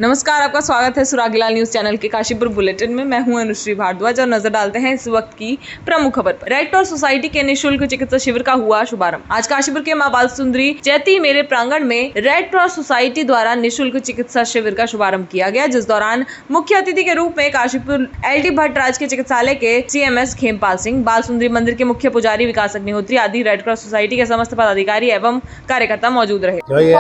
नमस्कार, आपका स्वागत है सुरागीलाल न्यूज चैनल के काशीपुर बुलेटिन में। मैं हूं अनुश्री भारद्वाज और नजर डालते हैं इस वक्त की प्रमुख खबर पर। रेड क्रॉस सोसाइटी के निःशुल्क चिकित्सा शिविर का हुआ शुभारंभ। आज काशीपुर के मां बाल सुंदरी चैती मेले प्रांगण में रेड क्रॉस सोसाइटी द्वारा निःशुल्क चिकित्सा शिविर का शुभारंभ किया गया, जिस दौरान मुख्य अतिथि के रूप में काशीपुर LD भट्ट राजकीय चिकित्सालय के CMS खेमपाल सिंह, बाल सुंदरी मंदिर के मुख्य पुजारी विकास अग्निहोत्री आदि रेड क्रॉस सोसाइटी के समस्त पदाधिकारी एवं कार्यकर्ता मौजूद रहे। जो ये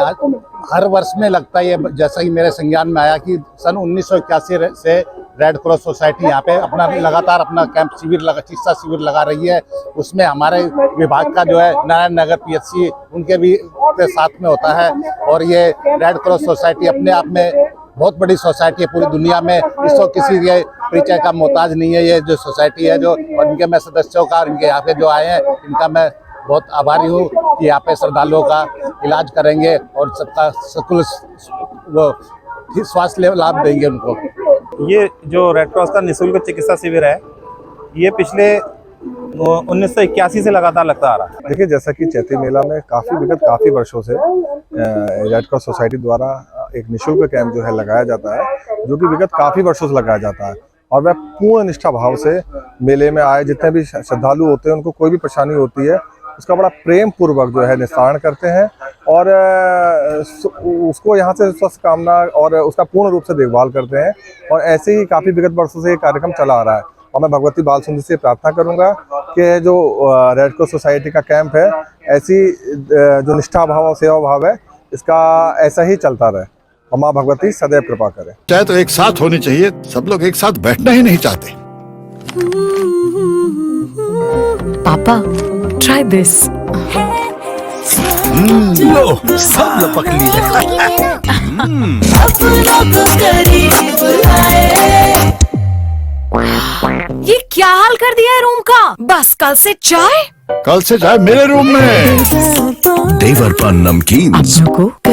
हर वर्ष में लगता है, ये जैसा कि मेरे संज्ञान में आया कि सन 1981 से रेड क्रॉस सोसाइटी यहाँ पे अपना लगातार अपना कैंप चिकित्सा शिविर लगा रही है। उसमें हमारे विभाग का जो है नारायण नगर PHC उनके भी के साथ में होता है। और ये रेड क्रॉस सोसाइटी अपने आप में बहुत बड़ी सोसाइटी है, पूरी दुनिया में इसको किसी के परिचय का मोहताज नहीं है। ये जो सोसाइटी है, जो और इनके मैं सदस्यों का, इनके यहाँ पे जो आए हैं, इनका मैं बहुत आभारी हूँ कि यहाँ पे श्रद्धालुओं का इलाज करेंगे और सबका सकुल स्वास्थ्य लाभ देंगे उनको। ये जो रेड क्रॉस का निःशुल्क चिकित्सा शिविर है, ये पिछले 1981 से लगातार लगता आ रहा है। देखिए, जैसा कि चैती मेला में काफ़ी वर्षों से रेड क्रॉस सोसाइटी द्वारा एक निःशुल्क कैंप जो है लगाया जाता है, जो कि विगत काफ़ी वर्षों से लगाया जाता है। और वह पूर्ण निष्ठा भाव से मेले में आए जितने भी श्रद्धालु होते हैं, उनको कोई भी परेशानी होती है, उसका बड़ा प्रेम पूर्वक जो है निस्तारण करते हैं और उसको यहाँ से स्वस्थ कामना और उसका पूर्ण रूप से देखभाल करते हैं। और ऐसे ही काफ़ी विगत वर्षों से ये कार्यक्रम चला आ रहा है। और मैं भगवती बाल सुंदरी से प्रार्थना करूंगा कि जो रेड क्रॉस सोसाइटी का कैंप है, ऐसी जो निष्ठा भाव और सेवा भाव है, इसका ऐसा ही चलता रहे और माँ भगवती सदैव कृपा करे। चाहे तो एक साथ होनी चाहिए, सब लोग एक साथ बैठना ही नहीं चाहते। पापा, try this. लो, सब लपक लिए। ये क्या हाल कर दिया है रूम का? बस कल से चाय? कल से चाय मेरे रूम में। देवर पान नमकीन।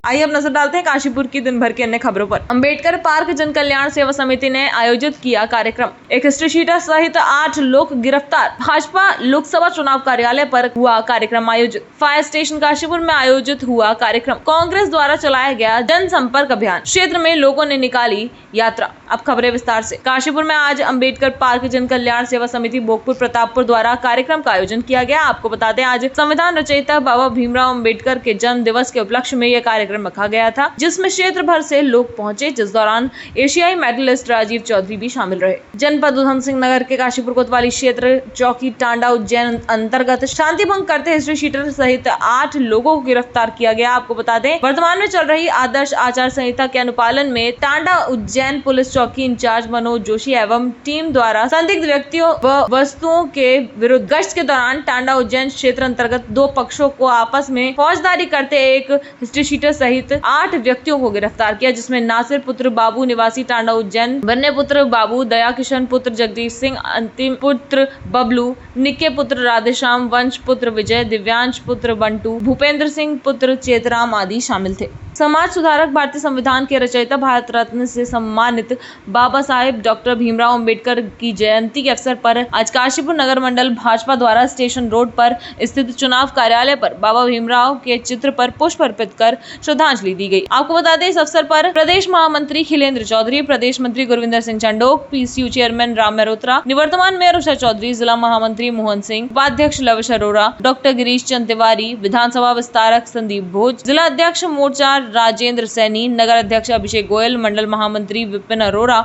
आइए अब नजर डालते हैं काशीपुर की दिन भर की अन्य खबरों पर। अंबेडकर पार्क जन कल्याण सेवा समिति ने आयोजित किया कार्यक्रम। एक हिस्ट्री शीटर सहित 8 लोग गिरफ्तार। भाजपा लोकसभा चुनाव कार्यालय पर हुआ कार्यक्रम आयोजित। फायर स्टेशन काशीपुर में आयोजित हुआ कार्यक्रम। कांग्रेस द्वारा चलाया गया जनसंपर्क अभियान। क्षेत्र में लोगों ने निकाली यात्रा। अब खबरें विस्तार से। काशीपुर में आज अंबेडकर पार्क जन कल्याण सेवा समिति भोगपुर प्रतापपुर द्वारा कार्यक्रम का आयोजन किया गया। आपको बता दें, आज संविधान रचयिता बाबा भीमराव अंबेडकर के जन्म दिवस के उपलक्ष्य में यह कार्यक्रम रखा गया था, जिसमें क्षेत्र भर से लोग पहुंचे, जिस दौरान एशियाई मेडलिस्ट राजीव चौधरी भी शामिल रहे। जनपद उधम सिंह नगर के काशीपुर कोतवाली क्षेत्र चौकी टांडा उज्जैन अंतर्गत शांति भंग करते हिस्ट्री शीटर सहित 8 लोगों को गिरफ्तार किया गया। आपको बता दें, वर्तमान में चल रही आदर्श आचार संहिता के अनुपालन में टांडा उज्जैन पुलिस चौकी इंचार्ज मनोज जोशी एवं टीम द्वारा संदिग्ध व्यक्तियों व वस्तुओं के विरुद्ध गश्त के दौरान टांडा उज्जैन क्षेत्र अंतर्गत 2 पक्षों को आपस में फौजदारी करते एक हिस्ट्री शीटर सहित 8 व्यक्तियों को गिरफ्तार किया, जिसमें नासिर पुत्र बाबू निवासी टांडा उज्जैन, बन्ने पुत्र बाबू, दया किशन पुत्र जगदीश सिंह, अंतिम पुत्र बबलू, निके पुत्र राधेश्याम, वंश पुत्र विजय, दिव्यांश पुत्र बंटू, भूपेंद्र सिंह पुत्र चेतराम आदि शामिल थे। समाज सुधारक, भारतीय संविधान के रचयिता, भारत रत्न से सम्मानित बाबा साहेब डॉक्टर भीमराव अंबेडकर की जयंती के अवसर पर आज काशीपुर नगर मंडल भाजपा द्वारा स्टेशन रोड पर स्थित चुनाव कार्यालय पर बाबा भीमराव के चित्र पर पुष्प अर्पित कर श्रद्धांजलि दी गई। आपको बता दें, इस अवसर पर प्रदेश महामंत्री खिलेंद्र चौधरी, प्रदेश मंत्री गुरविंदर सिंह चंडोक, PCU चेयरमैन राम मेहरोत्रा, निवर्तमान मेयर उषा चौधरी, जिला महामंत्री मोहन सिंह, उपाध्यक्ष लवश अरोरा, डॉक्टर गिरीश चंद तिवारी, विधानसभा विस्तारक संदीप भोज, जिला अध्यक्ष मोर्चा राजेंद्र सैनी, नगर अध्यक्ष अभिषेक गोयल, मंडल महामंत्री विपिन अरोरा,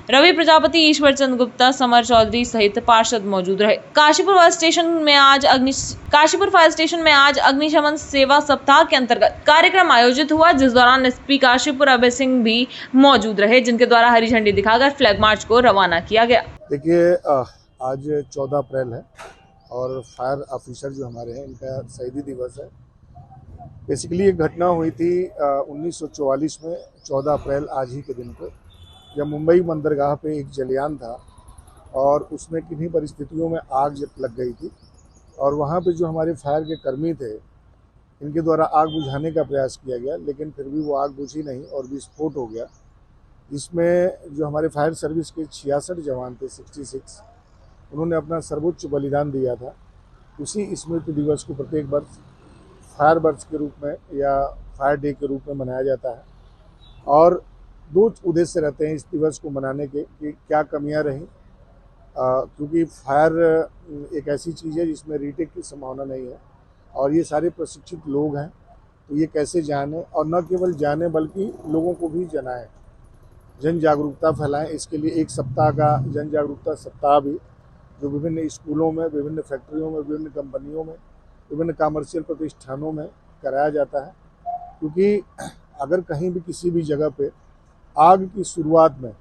रवि प्रजापति, ईश्वर चंद गुप्ता, समर चौधरी सहित पार्षद मौजूद रहे। काशीपुर फायर स्टेशन में आज अग्निशमन सेवा सप्ताह के अंतर्गत कार्यक्रम आयोजित हुआ, जिस दौरान SP काशीपुर अभय सिंह भी मौजूद रहे, जिनके द्वारा हरी झंडी दिखाकर फ्लैग मार्च को रवाना किया गया। देखिए, आज 14 अप्रैल है और फायर ऑफिसर जो हमारे हैं, इनका शहीदी दिवस है। बेसिकली एक घटना हुई थी 1944 में 14 अप्रैल आज ही के दिन को, जब मुंबई बंदरगाह पे एक जलयान था और उसमें किन्हीं परिस्थितियों में आग लग गई थी और वहाँ पे जो हमारे फायर के कर्मी थे, इनके द्वारा आग बुझाने का प्रयास किया गया, लेकिन फिर भी वो आग बुझी नहीं और विस्फोट हो गया, जिसमें जो हमारे फायर सर्विस के 66 जवान थे, 66, उन्होंने अपना सर्वोच्च बलिदान दिया था। उसी स्मृति दिवस को प्रत्येक वर्ष फायर वर्ष के रूप में या फायर डे के रूप में मनाया जाता है। और दो उद्देश्य रहते हैं इस दिवस को मनाने के कि क्या कमियां रहीं, क्योंकि फायर एक ऐसी चीज़ है जिसमें रीटेक की संभावना नहीं है और ये सारे प्रशिक्षित लोग हैं, तो ये कैसे जाने और न केवल जाने बल्कि लोगों को भी जनाएं, जन जागरूकता फैलाएं। इसके लिए एक सप्ताह का जन जागरूकता सप्ताह भी जो विभिन्न स्कूलों में, विभिन्न फैक्ट्रियों में, विभिन्न कंपनियों में, विभिन्न कमर्शियल प्रतिष्ठानों में कराया जाता है, क्योंकि अगर कहीं भी किसी भी जगह पे आग की शुरुआत में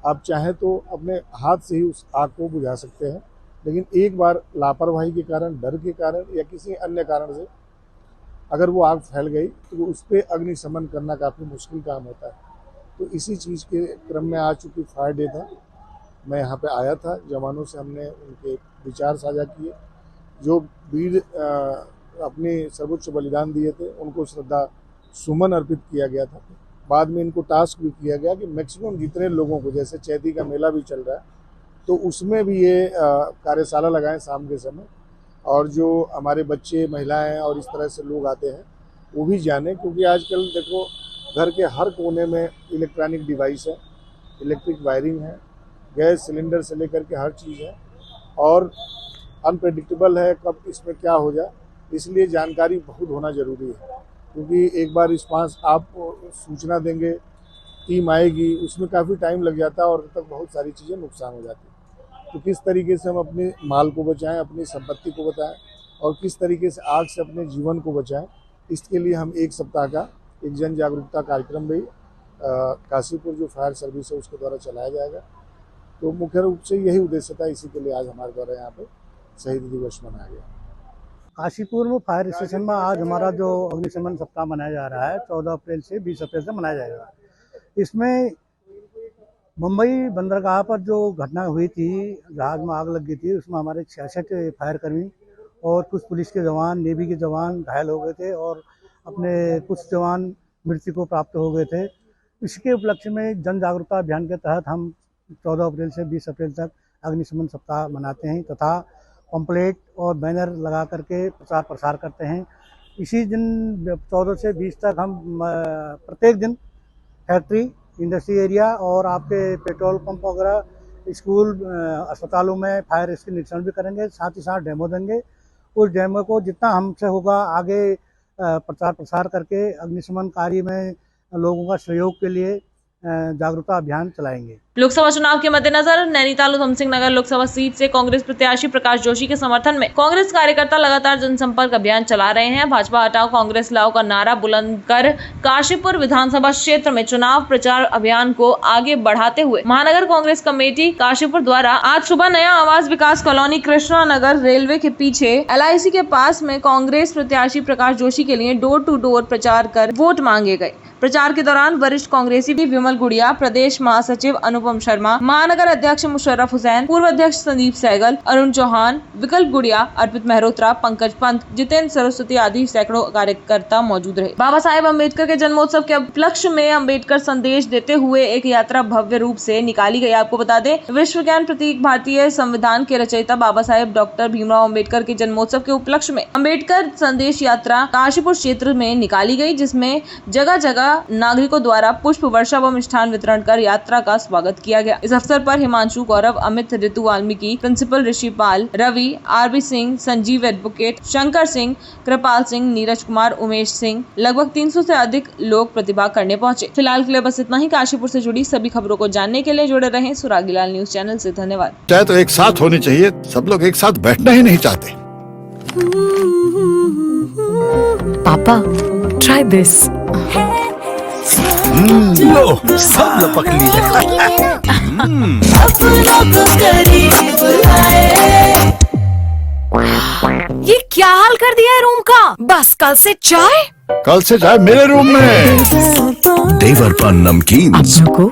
आप चाहें तो अपने हाथ से ही उस आग को बुझा सकते हैं, लेकिन एक बार लापरवाही के कारण, डर के कारण या किसी अन्य कारण से अगर वो आग फैल गई तो उस पर अग्निशमन करना काफ़ी मुश्किल काम होता है। तो इसी चीज़ के क्रम में आज चूँकि फायर डे था, मैं यहाँ पे आया था, जवानों से हमने उनके विचार साझा किए, जो वीर अपने सर्वोच्च बलिदान दिए थे उनको श्रद्धा सुमन अर्पित किया गया था। बाद में इनको टास्क भी किया गया कि मैक्सिमम जितने लोगों को, जैसे चैती का मेला भी चल रहा है तो उसमें भी ये कार्यशाला लगाएं शाम के समय, और जो हमारे बच्चे, महिलाएं और इस तरह से लोग आते हैं वो भी जाने, क्योंकि आजकल देखो घर के हर कोने में इलेक्ट्रॉनिक डिवाइस है, इलेक्ट्रिक वायरिंग है, गैस सिलेंडर से लेकर के हर चीज़ है और अनप्रेडिक्टेबल है कब इसमें क्या हो जाए, इसलिए जानकारी बहुत होना ज़रूरी है। क्योंकि एक बार रिस्पांस आप सूचना देंगे, टीम आएगी, उसमें काफ़ी टाइम लग जाता है और तब तक बहुत सारी चीज़ें नुकसान हो जाती है। तो किस तरीके से हम अपने माल को बचाएं, अपनी संपत्ति को बचाएं और किस तरीके से आग से अपने जीवन को बचाएं, इसके लिए हम एक सप्ताह का एक जन जागरूकता कार्यक्रम भी काशीपुर जो फायर सर्विस है उसके द्वारा चलाया जाएगा। तो मुख्य रूप से यही उद्देश्य था, इसी के लिए आज हमारे द्वारा यहाँ पे शहीद दिवस मनाया गया। काशीपुर में फायर स्टेशन में आज हमारा जो अग्निशमन सप्ताह मनाया जा रहा है 14 अप्रैल से 20 अप्रैल तक मनाया जाएगा। इसमें मुंबई बंदरगाह पर जो घटना हुई थी, जहाज में आग लग गई थी, उसमें हमारे 66 फायरकर्मी और कुछ पुलिस के जवान, नेवी के जवान घायल हो गए थे और अपने कुछ जवान मृत्यु को प्राप्त हो गए थे। इसके उपलक्ष्य में जन जागरूकता अभियान के तहत हम 14 अप्रैल से 20 अप्रैल तक अग्निशमन सप्ताह मनाते हैं तथा पंपलेट और बैनर लगा करके प्रचार प्रसार करते हैं। इसी दिन 14 से 20 तक हम प्रत्येक दिन फैक्ट्री, इंडस्ट्री एरिया और आपके पेट्रोल पंप वगैरह, स्कूल, अस्पतालों में फायर इसके निरीक्षण भी करेंगे, साथ ही साथ डेमो देंगे। उस डेमो को जितना हमसे होगा आगे प्रचार प्रसार करके अग्निशमन कार्य में लोगों का सहयोग के लिए जागरूकता अभियान चलाएंगे। लोकसभा चुनाव के मद्देनजर नैनीताल उधम सिंह नगर लोकसभा सीट से कांग्रेस प्रत्याशी प्रकाश जोशी के समर्थन में कांग्रेस कार्यकर्ता लगातार जनसंपर्क अभियान चला रहे हैं। भाजपा हटाओ कांग्रेस लाओ का नारा बुलंद कर काशीपुर विधानसभा क्षेत्र में चुनाव प्रचार अभियान को आगे बढ़ाते हुए महानगर कांग्रेस कमेटी काशीपुर द्वारा आज सुबह नया आवास विकास कॉलोनी कृष्णा नगर रेलवे के पीछे LIC के पास में कांग्रेस प्रत्याशी प्रकाश जोशी के लिए डोर टू डोर प्रचार कर वोट मांगे गए। प्रचार के दौरान वरिष्ठ कांग्रेसी विमल गुड़िया, प्रदेश महासचिव अनुपम शर्मा, महानगर अध्यक्ष मुशर्रफ हुसैन, पूर्व अध्यक्ष संदीप सहगल, अरुण चौहान, विकल्प गुड़िया, अर्पित मेहरोत्रा, पंकज पंत, जितेंद्र सरस्वती आदि सैकड़ों कार्यकर्ता मौजूद रहे। बाबा साहेब अम्बेडकर के जन्मोत्सव के उपलक्ष्य में अम्बेडकर संदेश देते हुए एक यात्रा भव्य रूप से निकाली गई। आपको बता दें, विश्व ज्ञान प्रतीक भारतीय संविधान के रचयिता बाबा साहेब डॉक्टर भीमराव अम्बेडकर के जन्मोत्सव के उपलक्ष्य में अम्बेडकर संदेश यात्रा काशीपुर क्षेत्र में निकाली गई, जिसमें जगह जगह नागरिकों द्वारा पुष्प वर्षा व मिष्ठान वितरण कर यात्रा का स्वागत किया गया। इस अवसर पर Himanshu Gaurav, Amit, Ritu Valmiki, principal Rishipal, Ravi, RB Singh, Sanjeev advocate, Shankar Singh, Kripal Singh, Neeraj Kumar, Umesh Singh, लगभग 300 से अधिक लोग प्रतिभाग करने पहुंचे। फिलहाल के लिए बस इतना ही। काशीपुर से जुड़ी सभी खबरों को जानने के लिए जुड़े रहें सुरागीलाल न्यूज चैनल से। धन्यवाद। चाहे तो एक साथ होनी चाहिए, सब लोग एक साथ बैठना ही नहीं चाहते। पापा, try this. लो, सब लपक ली है। ये क्या हाल कर दिया है रूम का? बस कल से चाय कल से चाय मेरे रूम में। देवर पान नमकीन। को